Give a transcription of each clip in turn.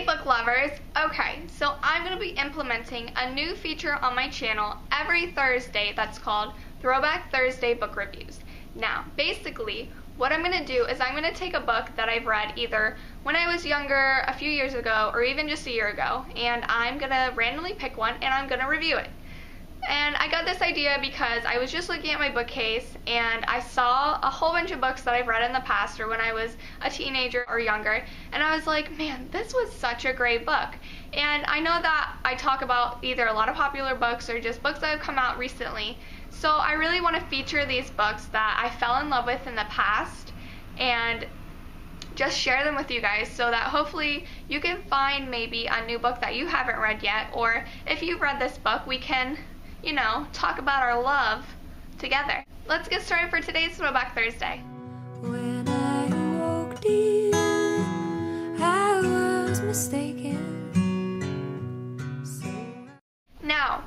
book lovers. Okay, so I'm going to be implementing a new feature on my channel every Thursday that's called Throwback Thursday book reviews. Now, basically, what I'm going to do is I'm going to take a book that I've read either when I was younger, a few years ago, or even just a year ago, and I'm going to randomly pick one and I'm going to review it. And I got this idea because I was just looking at my bookcase and I saw a whole bunch of books that I've read in the past or when I was a teenager or younger, and I was like, man, this was such a great book. And I know that I talk about either a lot of popular books or just books that have come out recently, so I really want to feature these books that I fell in love with in the past and just share them with you guys so that hopefully you can find maybe a new book that you haven't read yet, or if you've read this book, we can, you know, talk about our love together. Let's get started for today's Throwback Thursday. When I awoke, dear, I was mistaken. Now,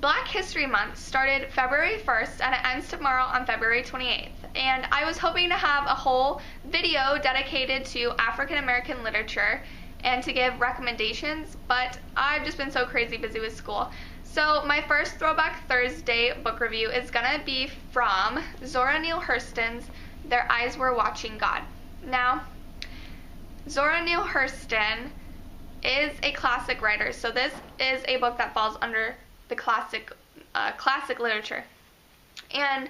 Black History Month started February 1st and it ends tomorrow on February 28th. And I was hoping to have a whole video dedicated to African American literature and to give recommendations, but I've just been so crazy busy with school. So my first Throwback Thursday book review is going to be from Zora Neale Hurston's Their Eyes Were Watching God. Now, Zora Neale Hurston is a classic writer, so this is a book that falls under the classic literature. And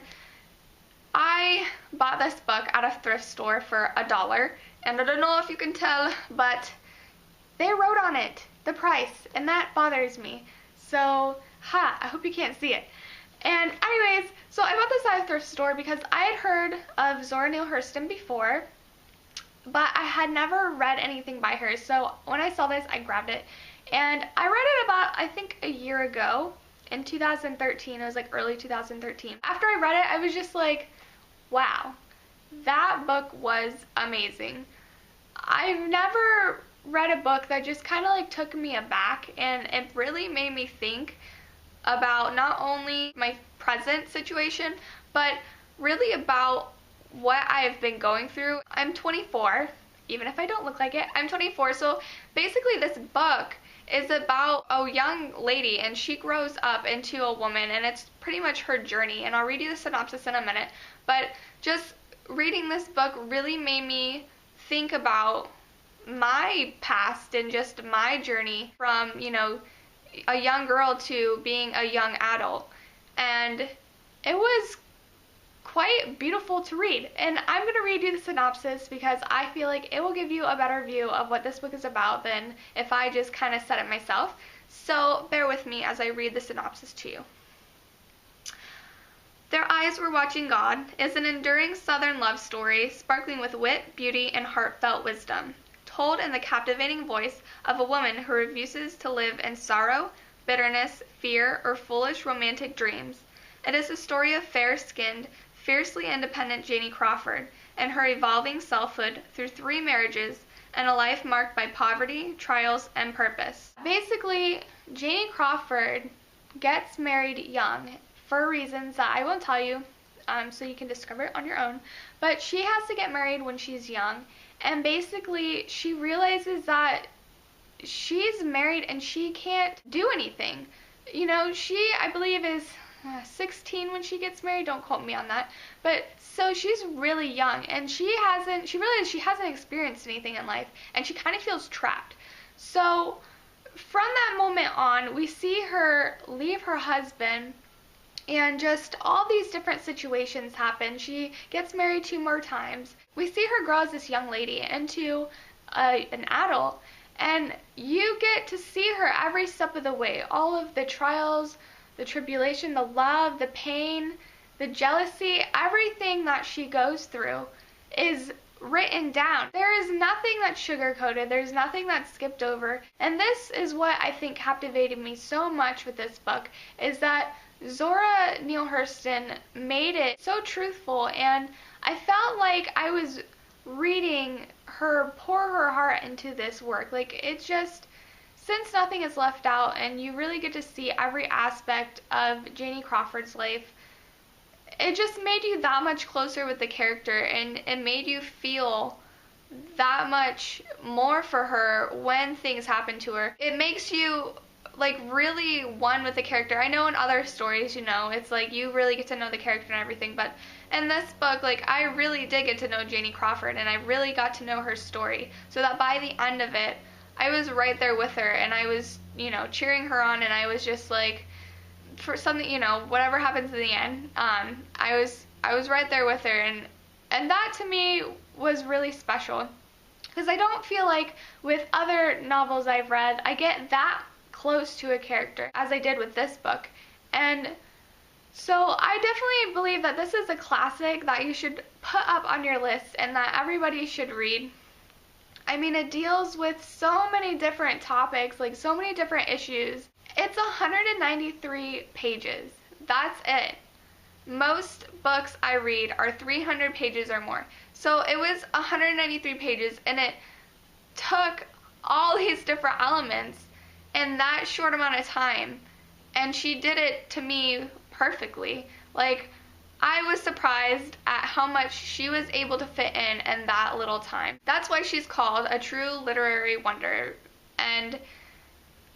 I bought this book at a thrift store for $1, and I don't know if you can tell, but they wrote on it the price, and that bothers me. So, I hope you can't see it. And anyways, so I bought this at a thrift store because I had heard of Zora Neale Hurston before, but I had never read anything by her. So when I saw this, I grabbed it. And I read it about, I think, a year ago in 2013. It was like early 2013. After I read it, I was just like, wow, that book was amazing. I've never read a book that just kind of like took me aback, and it really made me think about not only my present situation, but really about what I've been going through. I'm 24, even if I don't look like it. I'm 24, so basically this book is about a young lady, and she grows up into a woman, and it's pretty much her journey, and I'll read you the synopsis in a minute, but just reading this book really made me think about my past and just my journey from, you know, a young girl to being a young adult. And it was quite beautiful to read. And I'm going to read you the synopsis because I feel like it will give you a better view of what this book is about than if I just kind of said it myself. So bear with me as I read the synopsis to you. Their Eyes Were Watching God is an enduring Southern love story sparkling with wit, beauty, and heartfelt wisdom, told in the captivating voice of a woman who refuses to live in sorrow, bitterness, fear, or foolish romantic dreams. It is the story of fair-skinned, fiercely independent Janie Crawford and her evolving selfhood through 3 marriages and a life marked by poverty, trials, and purpose. Basically, Janie Crawford gets married young for reasons that I won't tell you, so you can discover it on your own. But she has to get married when she's young, and basically she realizes that she's married and she can't do anything. You know, she, I believe, is 16 when she gets married. Don't quote me on that. But so she's really young, and she realizes she hasn't experienced anything in life, and she kind of feels trapped. So from that moment on, we see her leave her husband, and just all these different situations happen. She gets married 2 more times. We see her grow as this young lady into an adult, and you get to see her every step of the way. All of the trials, the tribulation, the love, the pain, the jealousy, everything that she goes through is written down. There is nothing that's sugar-coated. There's nothing that's skipped over. And this is what I think captivated me so much with this book, is that Zora Neale Hurston made it so truthful, and I felt like I was reading her pour her heart into this work. Like, it's just, since nothing is left out and you really get to see every aspect of Janie Crawford's life, it just made you that much closer with the character, and it made you feel that much more for her when things happen to her. It makes you like really one with the character. I know in other stories, you know, it's like you really get to know the character and everything, but in this book, like, I really did get to know Janie Crawford, and I really got to know her story, so that by the end of it, I was right there with her, and I was, you know, cheering her on, and I was just like, for something, you know, whatever happens in the end, I was right there with her, and that to me was really special, because I don't feel like with other novels I've read, I get that close to a character as I did with this book. And so I definitely believe that this is a classic that you should put up on your list and that everybody should read. I mean, it deals with so many different topics, like so many different issues. It's 193 pages. That's it. Most books I read are 300 pages or more. So it was 193 pages, and it took all these different elements in that short amount of time, and she did it to me perfectly. Like, I was surprised at how much she was able to fit in that little time. That's why she's called a true literary wonder. And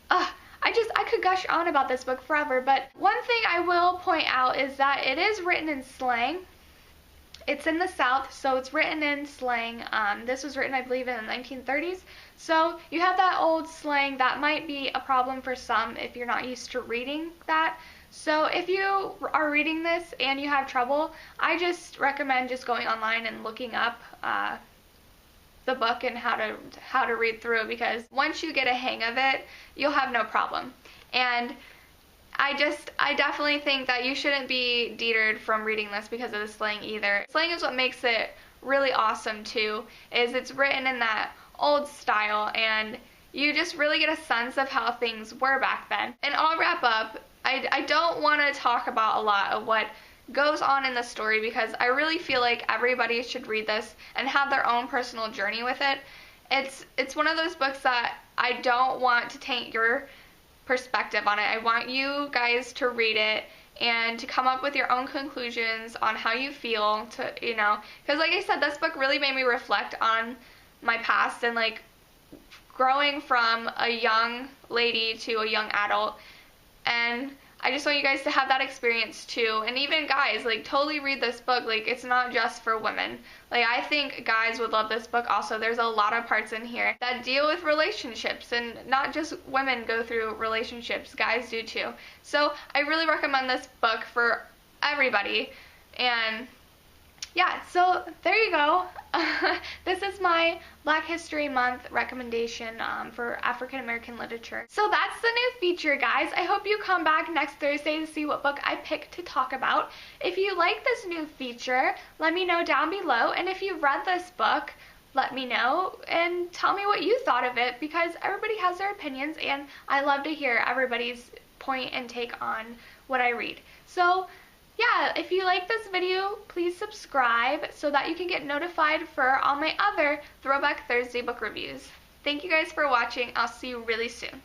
I could gush on about this book forever, but one thing I will point out is that it is written in slang. It's in the South, so it's written in slang. This was written, I believe, in the 1930s. So you have that old slang that might be a problem for some if you're not used to reading that. So if you are reading this and you have trouble, I just recommend just going online and looking up the book and how to read through it, because once you get a hang of it, you'll have no problem. And I definitely think that you shouldn't be deterred from reading this because of the slang either. Slang is what makes it really awesome too, is it's written in that old style, and you just really get a sense of how things were back then. And I'll wrap up. I don't want to talk about a lot of what goes on in the story, because I really feel like everybody should read this and have their own personal journey with it. It's one of those books that I don't want to taint your perspective on it. I want you guys to read it and to come up with your own conclusions on how you feel, to, you know, because like I said, this book really made me reflect on my past and like growing from a young lady to a young adult. And I just want you guys to have that experience too. And even guys, like, totally read this book. Like, it's not just for women. Like, I think guys would love this book also. There's a lot of parts in here that deal with relationships, and not just women go through relationships, guys do too. So I really recommend this book for everybody. And yeah, so there you go. This is my Black History Month recommendation for African American literature. So that's the new feature, guys. I hope you come back next Thursday to see what book I picked to talk about. If you like this new feature, let me know down below. And if you've read this book, let me know and tell me what you thought of it, because everybody has their opinions, and I love to hear everybody's point and take on what I read. So yeah, if you like this video, please subscribe so that you can get notified for all my other Throwback Thursday book reviews. Thank you guys for watching. I'll see you really soon.